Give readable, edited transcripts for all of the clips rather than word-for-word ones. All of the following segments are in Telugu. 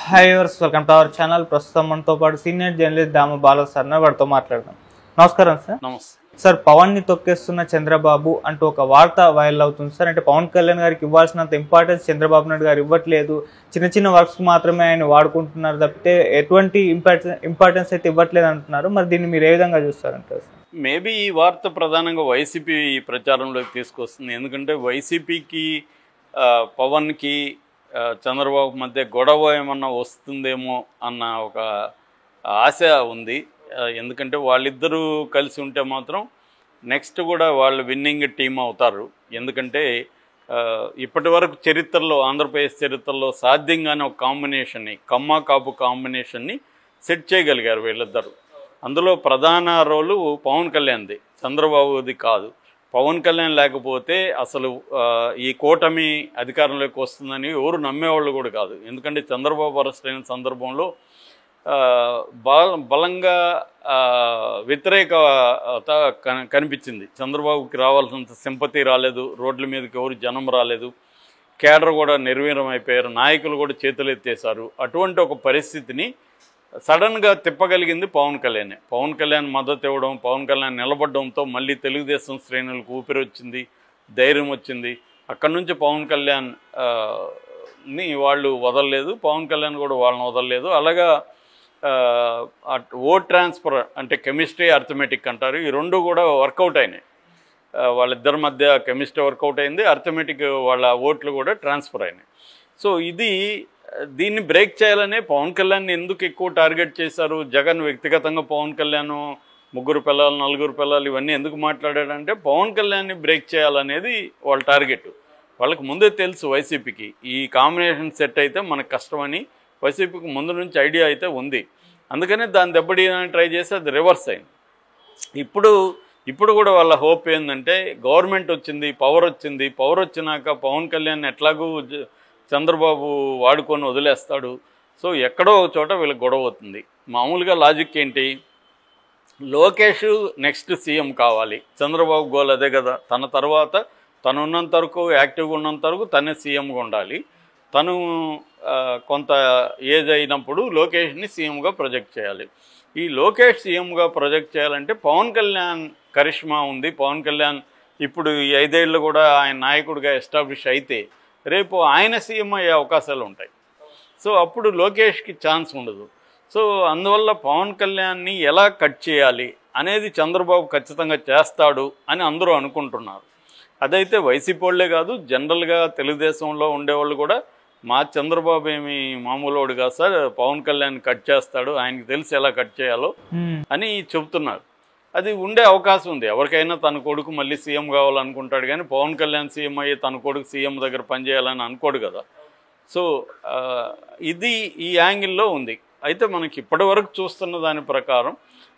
Hi viewers, welcome to our channel. ప్రస్తుతం మనతో పాటు సీనియర్ జర్నలిస్ట్ దామ బాల సార్ వారితో మాట్లాడదాం. నమస్కారం సార్. నమస్తే సార్, పవన్ ని తొక్కేస్తున్న చంద్రబాబు అంటూ ఒక వార్త వైరల్ అవుతుంది సార్. అంటే పవన్ కళ్యాణ్ గారికి ఇవ్వాల్సినంత ఇంపార్టెన్స్ చంద్రబాబు నాయుడు గారు ఇవ్వట్లేదు, చిన్న చిన్న వర్క్స్ మాత్రమే ఆయన వాడుకుంటున్నారు తప్పితే ఎటువంటి ఇంపార్టెన్స్ అయితే ఇవ్వట్లేదు అంటున్నారు. మరి దీన్ని మీరు ఏ విధంగా చూస్తారంటారు సార్? మేబీ ఈ వార్త ప్రధానంగా వైసీపీ ప్రచారంలోకి తీసుకొస్తుంది. ఎందుకంటే వైసీపీకి పవన్కి చంద్రబాబు మధ్య గొడవ ఏమన్నా వస్తుందేమో అన్న ఒక ఆశ ఉంది. ఎందుకంటే వాళ్ళిద్దరూ కలిసి ఉంటే మాత్రం నెక్స్ట్ కూడా వాళ్ళు విన్నింగ్ టీం అవుతారు. ఎందుకంటే ఇప్పటి వరకు చరిత్రలో, ఆంధ్రప్రదేశ్ చరిత్రలో సాధ్యంగానే ఒక కాంబినేషన్ని, కమ్మ కాపు కాంబినేషన్ని సెట్ చేయగలిగారు వీళ్ళిద్దరు. అందులో ప్రధాన రోలు పవన్ కళ్యాణ్ది, చంద్రబాబుది కాదు. పవన్ కళ్యాణ్ లేకపోతే అసలు ఈ కూటమి అధికారంలోకి వస్తుందని ఎవరు నమ్మేవాళ్ళు కూడా కాదు. ఎందుకంటే చంద్రబాబు అరెస్ట్ అయిన సందర్భంలో బలంగా వ్యతిరేకత కనిపించింది. చంద్రబాబుకి రావాల్సినంత సింపతి రాలేదు, రోడ్ల మీదకి ఎవరు జనం రాలేదు, కేడర్ కూడా నిర్వీర్యం అయిపోయారు, నాయకులు కూడా చేతులు ఎత్తేశారు. అటువంటి ఒక పరిస్థితిని సడన్గా తిప్పగలిగింది పవన్ కళ్యాణ్. పవన్ కళ్యాణ్ మద్దతు ఇవ్వడం, పవన్ కళ్యాణ్ నిలబడడంతో మళ్ళీ తెలుగుదేశం శ్రేణులకు ఊపిరి వచ్చింది, ధైర్యం వచ్చింది. అక్కడి నుంచి పవన్ కళ్యాణ్ ని వాళ్ళు వదలలేదు, పవన్ కళ్యాణ్ కూడా వాళ్ళని వదలలేదు. అలాగా ఓట్ ట్రాన్స్ఫర్ అంటే కెమిస్ట్రీ, అర్థమెటిక్ అంటారు, ఈ రెండు కూడా వర్కౌట్ అయినాయి. వాళ్ళిద్దరి మధ్య కెమిస్ట్రీ వర్కౌట్ అయింది, అర్థమెటిక్ వాళ్ళ ఓట్లు కూడా ట్రాన్స్ఫర్ అయినాయి. సో దీన్ని బ్రేక్ చేయాలనే పవన్ కళ్యాణ్ ఎందుకు ఎక్కువ టార్గెట్ చేశారు? జగన్ వ్యక్తిగతంగా పవన్ కళ్యాణ్ 3 పిల్లలు 4 పిల్లలు ఇవన్నీ ఎందుకు మాట్లాడాడంటే పవన్ కళ్యాణ్ని బ్రేక్ చేయాలనేది వాళ్ళ టార్గెట్. వాళ్ళకి ముందే తెలుసు వైసీపీకి ఈ కాంబినేషన్ సెట్ అయితే మనకు కష్టమని వైసీపీకి ముందు నుంచి ఐడియా అయితే ఉంది. అందుకనే దాన్ని దెబ్బతీయడానికి ట్రై చేసి అది రివర్స్ అయింది. ఇప్పుడు కూడా వాళ్ళ హోప్ ఏంటంటే గవర్నమెంట్ వచ్చింది, పవర్ వచ్చింది, పవర్ వచ్చినాక పవన్ కళ్యాణ్ ఎట్లాగూ చంద్రబాబు వాడుకొని వదిలేస్తాడు. సో ఎక్కడో ఒక చోట వీళ్ళకి గొడవ అవుతుంది. మామూలుగా లాజిక్ ఏంటి, లోకేష్ నెక్స్ట్ సీఎం కావాలి, చంద్రబాబు గోల్ అదే కదా. తన తర్వాత తను ఉన్నంత వరకు, యాక్టివ్గా ఉన్నంత వరకు తనే సీఎంగా ఉండాలి. తను కొంత ఏజ్ అయినప్పుడు లోకేష్ని సీఎంగా ప్రొజెక్ట్ చేయాలి. ఈ లోకేష్ సీఎంగా ప్రొజెక్ట్ చేయాలంటే పవన్ కళ్యాణ్ కరిష్మా ఉంది. పవన్ కళ్యాణ్ ఇప్పుడు ఈ 5 ఏళ్ళు కూడా ఆయన నాయకుడిగా ఎస్టాబ్లిష్ అయితే రేపు ఆయన సీఎం అయ్యే అవకాశాలు ఉంటాయి. సో అప్పుడు లోకేష్కి ఛాన్స్ ఉండదు. సో అందువల్ల పవన్ కళ్యాణ్ని ఎలా కట్ చేయాలి అనేది చంద్రబాబు ఖచ్చితంగా చేస్తాడు అని అందరూ అనుకుంటున్నారు. అదైతే వైసీపీ వాళ్ళే కాదు, జనరల్గా తెలుగుదేశంలో ఉండేవాళ్ళు కూడా మా చంద్రబాబు ఏమి మామూలుడు కాదు సార్, పవన్ కళ్యాణ్ కట్ చేస్తాడు, ఆయనకి తెలిసి ఎలా కట్ చేయాలో అని చెబుతున్నారు. అది ఉండే అవకాశం ఉంది. ఎవరికైనా తన కొడుకు మళ్ళీ సీఎం కావాలనుకుంటాడు, కానీ పవన్ కళ్యాణ్ సీఎం అయ్యి తన కొడుకు సీఎం దగ్గర పనిచేయాలని అనుకోడు కదా. సో ఇది ఈ యాంగిల్లో ఉంది. అయితే మనకి ఇప్పటి వరకు చూస్తున్న దాని ప్రకారం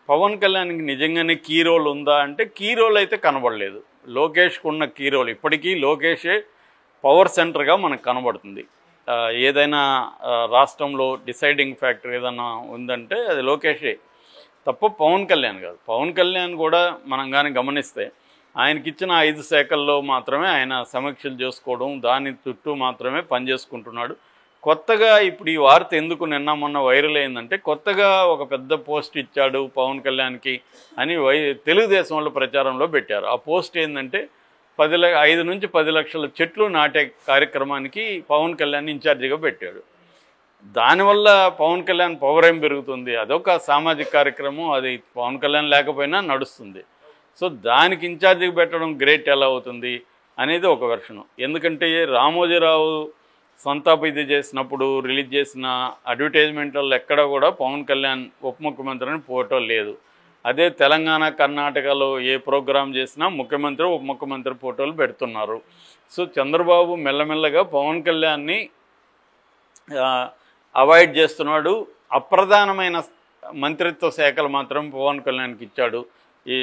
పవన్ కళ్యాణ్కి నిజంగానే కీ రోల్ ఉందా అంటే కీ రోల్ అయితే కనబడలేదు. లోకేష్కు ఉన్న కీ రోల్ ఇప్పటికీ లోకేషే పవర్ సెంటర్గా మనకు కనబడుతుంది. ఏదైనా రాష్ట్రంలో డిసైడింగ్ ఫ్యాక్టర్ ఏదైనా ఉందంటే అది లోకేషే తప్ప పవన్ కళ్యాణ్ కాదు. పవన్ కళ్యాణ్ కూడా మనం కానీ గమనిస్తే ఆయనకిచ్చిన 5 శాఖల్లో మాత్రమే ఆయన సమీక్షలు చేసుకోవడం, దాని చుట్టూ మాత్రమే పనిచేసుకుంటున్నాడు. కొత్తగా ఇప్పుడు ఈ వార్త ఎందుకు నిన్న మొన్న వైరల్ అయిందంటే కొత్తగా ఒక పెద్ద పోస్ట్ ఇచ్చాడు పవన్ కళ్యాణ్కి అని తెలుగుదేశం వాళ్ళు ప్రచారంలో పెట్టారు. ఆ పోస్ట్ ఏంటంటే 5 నుంచి 10 లక్షల చెట్లు నాటే కార్యక్రమానికి పవన్ కళ్యాణ్ ఇన్ఛార్జిగా పెట్టాడు. దానివల్ల పవన్ కళ్యాణ్ పవర్ ఏం పెరుగుతుంది, అదొక సామాజిక కార్యక్రమం, అది పవన్ కళ్యాణ్ లేకపోయినా నడుస్తుంది. సో దానికి ఇన్ఛార్జిగా పెట్టడం గ్రేట్ ఎలా అవుతుంది అనేది ఒక వెర్షను. ఎందుకంటే రామోజీరావు సంతాప ఇది చేసినప్పుడు రిలీజ్ చేసిన అడ్వర్టైజ్మెంట్లలో ఎక్కడ కూడా పవన్ కళ్యాణ్ ఉప ముఖ్యమంత్రిని ఫోటో లేదు. అదే తెలంగాణ, కర్ణాటకలో ఏ ప్రోగ్రాం చేసినా ముఖ్యమంత్రి, ఉప ముఖ్యమంత్రి ఫోటోలు పెడుతున్నారు. సో చంద్రబాబు మెల్లమెల్లగా పవన్ కళ్యాణ్ని అవాయిడ్ చేస్తున్నాడు. అప్రధానమైన మంత్రిత్వ శాఖలు మాత్రం పవన్ కళ్యాణ్కి ఇచ్చాడు. ఈ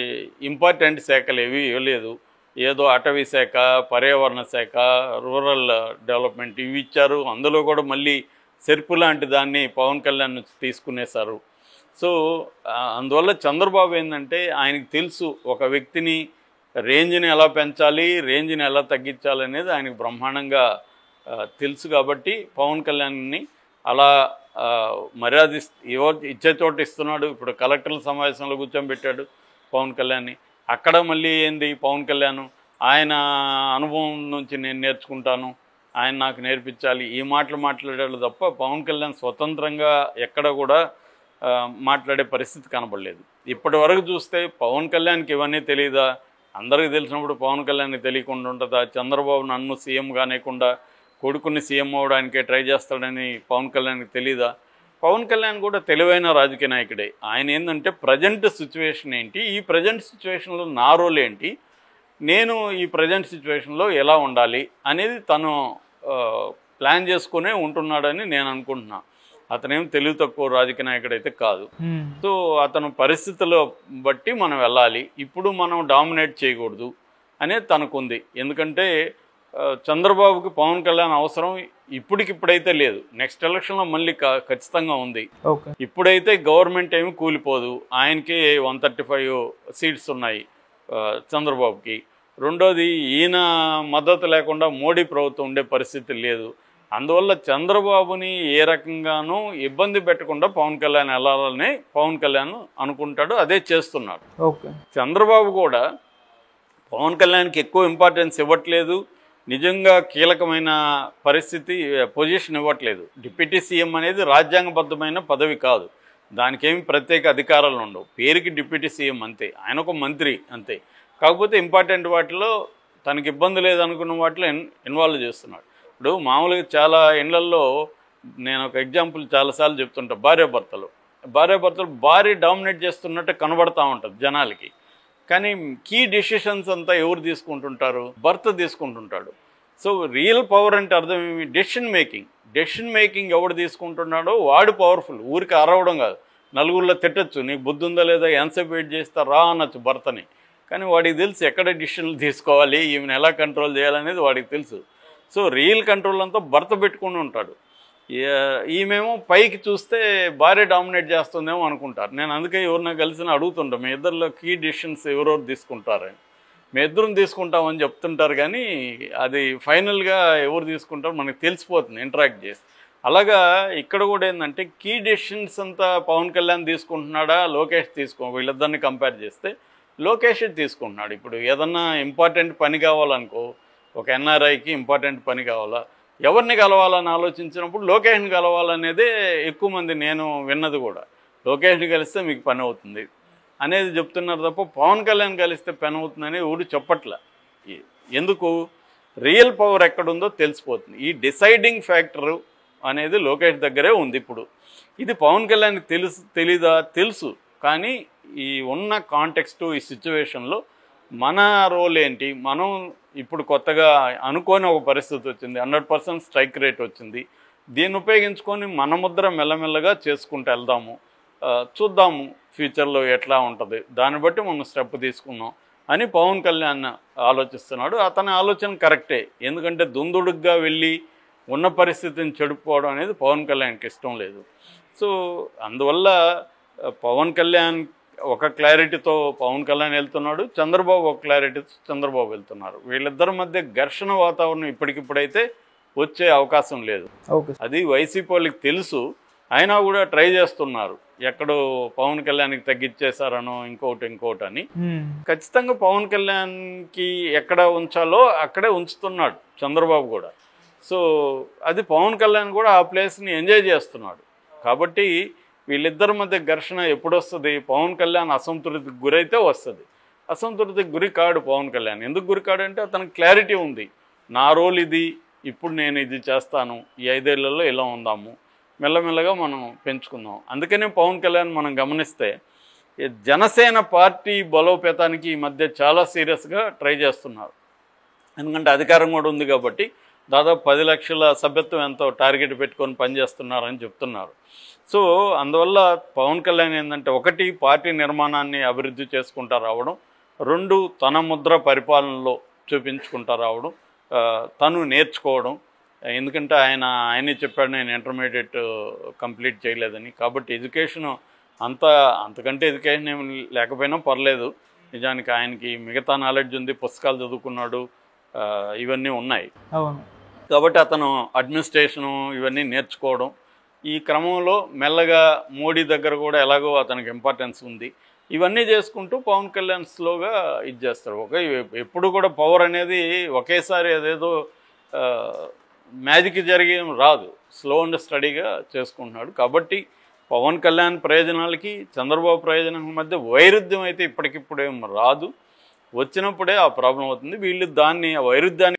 ఇంపార్టెంట్ శాఖలు ఏవి ఇవ్వలేదు. ఏదో అటవీ శాఖ, పర్యావరణ శాఖ, రూరల్ డెవలప్మెంట్ ఇవి ఇచ్చారు. అందులో కూడా మళ్ళీ సెర్పు లాంటి దాన్ని పవన్ కళ్యాణ్ నుంచి తీసుకునేశారు. సో అందువల్ల చంద్రబాబు ఏంటంటే ఆయనకు తెలుసు ఒక వ్యక్తిని రేంజ్ని ఎలా పెంచాలి, రేంజ్ని ఎలా తగ్గించాలి అనేది ఆయనకు బ్రహ్మాండంగా తెలుసు. కాబట్టి పవన్ కళ్యాణ్ని అలా మర్యాద ఇచ్చే చోట ఇస్తున్నాడు. ఇప్పుడు కలెక్టర్ల సమావేశంలో కూర్చోబెట్టాడు పవన్ కళ్యాణ్ని. అక్కడ మళ్ళీ ఏంది పవన్ కళ్యాణ్ ఆయన అనుభవం నుంచి నేను నేర్చుకుంటాను, ఆయన నాకు నేర్పించాలి, ఈ మాటలు మాట్లాడాడు తప్ప పవన్ కళ్యాణ్ స్వతంత్రంగా ఎక్కడ కూడా మాట్లాడే పరిస్థితి కనబడలేదు. ఇప్పటి వరకు చూస్తే పవన్ కళ్యాణ్కి ఇవన్నీ తెలియదా? అందరికీ తెలిసినప్పుడు పవన్ కళ్యాణ్కి తెలియకుండా ఉంటుందా? చంద్రబాబు నన్ను సీఎం కానేకుండా కొడుకుని సీఎం అవ్వడానికే ట్రై చేస్తాడని పవన్ కళ్యాణ్కి తెలీదా? పవన్ కళ్యాణ్ కూడా తెలివైన రాజకీయ నాయకుడే. ఆయన ఏంటంటే ప్రజెంట్ సిచ్యువేషన్ ఏంటి, ఈ ప్రజెంట్ సిచ్యువేషన్లో నా రోల్ ఏంటి, నేను ఈ ప్రజెంట్ సిచ్యువేషన్లో ఎలా ఉండాలి అనేది తను ప్లాన్ చేసుకునే ఉంటున్నాడని నేను అనుకుంటున్నా. అతనేం తెలివి తక్కువ రాజకీయ నాయకుడు అయితే కాదు. సో అతను పరిస్థితుల బట్టి మనం వెళ్ళాలి, ఇప్పుడు మనం డామినేట్ చేయకూడదు అనేది తనకుంది. ఎందుకంటే చంద్రబాబుకి పవన్ కళ్యాణ్ అవసరం ఇప్పటికిప్పుడైతే లేదు, నెక్స్ట్ ఎలక్షన్లో మళ్ళీ ఖచ్చితంగా ఉంది. ఇప్పుడైతే గవర్నమెంట్ ఏమి కూలిపోదు, ఆయనకి 135 సీట్స్ ఉన్నాయి చంద్రబాబుకి. రెండోది ఈయన మద్దతు లేకుండా మోడీ ప్రభుత్వం ఉండే పరిస్థితి లేదు. అందువల్ల చంద్రబాబుని ఏ రకంగానూ ఇబ్బంది పెట్టకుండా పవన్ కళ్యాణ్ వెళ్ళాలని పవన్ కళ్యాణ్ అనుకుంటాడు, అదే చేస్తున్నాడు. చంద్రబాబు కూడా పవన్ కళ్యాణ్కి ఎక్కువ ఇంపార్టెన్స్ ఇవ్వట్లేదు, నిజంగా కీలకమైన పొజిషన్ ఇవ్వట్లేదు. డిప్యూటీ సీఎం అనేది రాజ్యాంగబద్ధమైన పదవి కాదు, దానికేమి ప్రత్యేక అధికారాలు ఉండవు, పేరుకి డిప్యూటీ సీఎం అంతే, ఆయన ఒక మంత్రి అంతే. కాకపోతే ఇంపార్టెంట్ వాటిలో తనకి ఇబ్బంది లేదనుకున్న వాటిలో ఇన్వాల్వ్ చేస్తున్నాడు. ఇప్పుడు మామూలుగా చాలా ఇళ్లల్లో నేను ఒక ఎగ్జాంపుల్ చాలాసార్లు చెప్తుంటా, భార్యాభర్తలు భార్య డామినేట్ చేస్తున్నట్టు కనబడతా ఉంటుంది జనాలకి. కానీ కీ డెసిషన్స్ అంతా ఎవరు తీసుకుంటుంటారు? భర్త తీసుకుంటుంటాడు. సో రియల్ పవర్ అంటే అర్థం ఏమి? డెసిషన్ మేకింగ్ ఎవడు తీసుకుంటున్నాడో వాడు పవర్ఫుల్. ఊరికి అరవడం కాదు, నలుగురిలో తిట్టచ్చు, నీకు బుద్ధి ఉందా లేదా, ఎంతసేపు వెయిట్ చేస్తా రా అనొచ్చు భర్తని. కానీ వాడికి తెలుసు ఎక్కడ డెసిషన్లు తీసుకోవాలి, ఈమెను ఎలా కంట్రోల్ చేయాలనేది వాడికి తెలుసు. సో రియల్ కంట్రోల్ అంతా భర్త పెట్టుకుని ఉంటాడు. ఈమెమో పైకి చూస్తే భార్య డామినేట్ చేస్తుందేమో అనుకుంటారు. నేను అందుకే ఎవరిన కలిసిన అడుగుతుంటా, మీ ఇద్దరిలో కీ డెసిషన్స్ ఎవరెవరు తీసుకుంటారని. మీ ఇద్దరం తీసుకుంటామని చెప్తుంటారు, కానీ అది ఫైనల్గా ఎవరు తీసుకుంటారో మనకు తెలిసిపోతుంది ఇంటరాక్ట్ చేసి. అలాగా ఇక్కడ కూడా ఏంటంటే కీ డెసిషన్స్ అంతా పవన్ కళ్యాణ్ తీసుకుంటున్నాడా, లోకేష్ వీళ్ళిద్దరిని కంపేర్ చేస్తే లోకేష్ తీసుకుంటున్నాడు. ఇప్పుడు ఏదన్నా ఇంపార్టెంట్ పని కావాలనుకో, ఒక ఎన్ఆర్ఐకి ఇంపార్టెంట్ పని కావాలా, ఎవరిని కలవాలని ఆలోచించినప్పుడు లోకేష్ని కలవాలనేదే ఎక్కువ మంది నేను విన్నది కూడా. లోకేష్ని కలిస్తే మీకు పని అవుతుంది అనేది చెప్తున్నారు తప్ప పవన్ కళ్యాణ్ కలిస్తే పని అవుతుందని ఎవరు చెప్పట్లే. ఎందుకు? రియల్ పవర్ ఎక్కడుందో తెలిసిపోతుంది. ఈ డిసైడింగ్ ఫ్యాక్టరు అనేది లోకేష్ దగ్గరే ఉంది. ఇప్పుడు ఇది పవన్ కళ్యాణ్కి తెలీదా? తెలుసు. కానీ ఈ ఉన్న కాంటెక్స్టు, ఈ సిచ్యువేషన్లో మన రోల్ ఏంటి, మనం ఇప్పుడు కొత్తగా అనుకోని ఒక పరిస్థితి వచ్చింది, 100% స్ట్రైక్ రేట్ వచ్చింది, దీన్ని ఉపయోగించుకొని మన ముద్ర మెల్లమెల్లగా చేసుకుంటూ వెళ్దాము, చూద్దాము ఫ్యూచర్లో ఎట్లా ఉంటుంది, దాన్ని బట్టి మనం స్టెప్ తీసుకున్నాం అని పవన్ కళ్యాణ్ ఆలోచిస్తున్నాడు. అతని ఆలోచన కరెక్టే. ఎందుకంటే దుందుడుగ్గా వెళ్ళి ఉన్న పరిస్థితిని చెడుపుకోవడం అనేది పవన్ కళ్యాణ్కి ఇష్టం లేదు. సో అందువల్ల పవన్ కళ్యాణ్ ఒక క్లారిటీతో పవన్ కళ్యాణ్ వెళ్తున్నాడు, చంద్రబాబు ఒక క్లారిటీతో చంద్రబాబు వెళ్తున్నారు. వీళ్ళిద్దరి మధ్య ఘర్షణ వాతావరణం ఇప్పటికిప్పుడైతే వచ్చే అవకాశం లేదు. అది వైసీపీ వాళ్ళకి తెలుసు, అయినా కూడా ట్రై చేస్తున్నారు. ఎక్కడో పవన్ కళ్యాణ్కి తగ్గించేశారనో ఇంకోటి అని. ఖచ్చితంగా పవన్ కళ్యాణ్కి ఎక్కడ ఉంచాలో అక్కడే ఉంచుతున్నాడు చంద్రబాబు కూడా. సో అది పవన్ కళ్యాణ్ కూడా ఆ ప్లేస్ని ఎంజాయ్ చేస్తున్నాడు. కాబట్టి వీళ్ళిద్దరి మధ్య ఘర్షణ ఎప్పుడు వస్తుంది? పవన్ కళ్యాణ్ అసంతృప్తికి గురైతే వస్తుంది. అసంతృప్తికి గురి కాడు పవన్ కళ్యాణ్. ఎందుకు గురి కాడంటే అతనికి క్లారిటీ ఉంది, నా రోల్ ఇది, ఇప్పుడు నేను ఇది చేస్తాను, ఈ 5 ఏళ్లలో ఇలా ఉందాము, మెల్లమెల్లగా మనం పెంచుకుందాం. అందుకనే పవన్ కళ్యాణ్ మనం గమనిస్తే జనసేన పార్టీ బలోపేతానికి ఈ మధ్య చాలా సీరియస్గా ట్రై చేస్తున్నారు. ఎందుకంటే అధికారం కూడా ఉంది కాబట్టి దాదాపు 10 లక్షల సభ్యత్వం ఎంతో టార్గెట్ పెట్టుకొని పనిచేస్తున్నారని చెప్తున్నారు. సో అందువల్ల పవన్ కళ్యాణ్ ఏంటంటే, ఒకటి పార్టీ నిర్మాణాన్ని అభివృద్ధి చేసుకుంటూ రావడం, 2 తన ముద్ర పరిపాలనలో చూపించుకుంటూ రావడం, తను నేర్చుకోవడం. ఎందుకంటే ఆయనే చెప్పాడు నేను ఇంటర్మీడియట్ కంప్లీట్ చేయలేదని. కాబట్టి ఎడ్యుకేషన్ అంతకంటే ఎడ్యుకేషన్ ఏమి లేకపోయినా పర్లేదు, నిజానికి ఆయనకి మిగతా నాలెడ్జ్ ఉంది, పుస్తకాలు చదువుకున్నాడు, ఇవన్నీ ఉన్నాయి. కాబట్టి అతను అడ్మినిస్ట్రేషను ఇవన్నీ నేర్చుకోవడం, ఈ క్రమంలో మెల్లగా మోడీ దగ్గర కూడా ఎలాగో అతనికి ఇంపార్టెన్స్ ఉంది. ఇవన్నీ చేసుకుంటూ పవన్ కళ్యాణ్ స్లోగా ఇది చేస్తారు. ఎప్పుడు కూడా పవర్ అనేది ఒకేసారి అదేదో మ్యాజిక్ జరిగి రాదు, స్లో అండ్ స్టడీగా చేసుకుంటున్నాడు. కాబట్టి పవన్ కళ్యాణ్ ప్రయోజనాలకి చంద్రబాబు ప్రయోజనాల మధ్య వైరుధ్యం అయితే ఇప్పటికిప్పుడేం రాదు. వచ్చినప్పుడే ఆ ప్రాబ్లం అవుతుంది. వీళ్ళు దాన్ని ఆ వైరుధ్యాన్ని